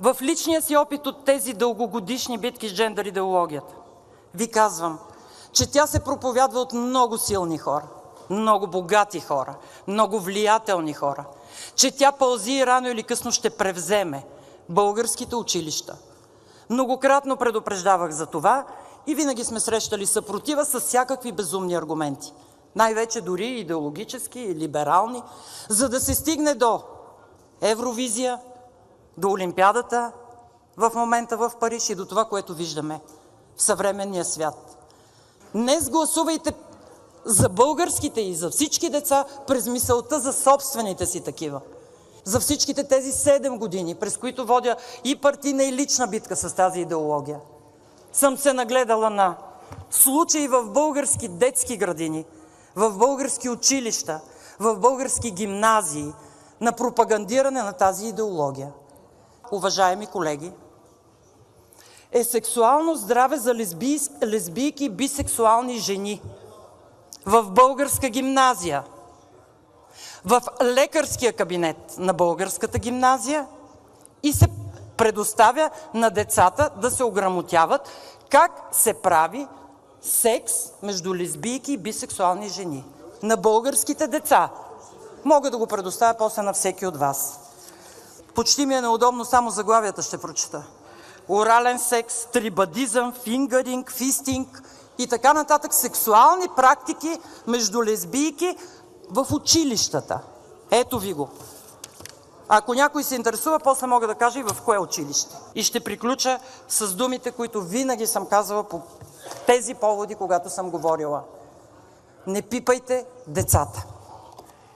В личния си опит от тези дългогодишни битки с джендър идеологията ви казвам, че тя се проповядва от много силни хора, много богати хора, много влиятелни хора, че тя пълзи и рано или късно ще превземе българските училища. Многократно предупреждавах за това и винаги сме срещали съпротива с всякакви безумни аргументи, най-вече дори идеологически и либерални, за да се стигне до Евровизия, до Олимпиадата в момента в Париж и до това, което виждаме в съвременния свят. Днес гласувайте за българските и за всички деца през мисълта за собствените си такива. За всичките тези 7 години, през които водя и партийна, и лична битка с тази идеология, съм се нагледала на случаи в български детски градини, в български училища, в български гимназии на пропагандиране на тази идеология. Уважаеми колеги, е сексуално здраве за лесбийки и бисексуални жени в българска гимназия, в лекарския кабинет на българската гимназия и се предоставя на децата да се ограмотяват как се прави секс между лесбийки и бисексуални жени. На българските деца. Мога да го предоставя после на всеки от вас. Почти ми е неудобно, само заглавията ще прочета. Орален секс, трибадизъм, фингъринг, фистинг и така нататък. Сексуални практики между лесбийки в училищата. Ето ви го. Ако някой се интересува, после мога да кажа и в кое училище. И ще приключа с думите, които винаги съм казвала по тези поводи, когато съм говорила. Не пипайте децата.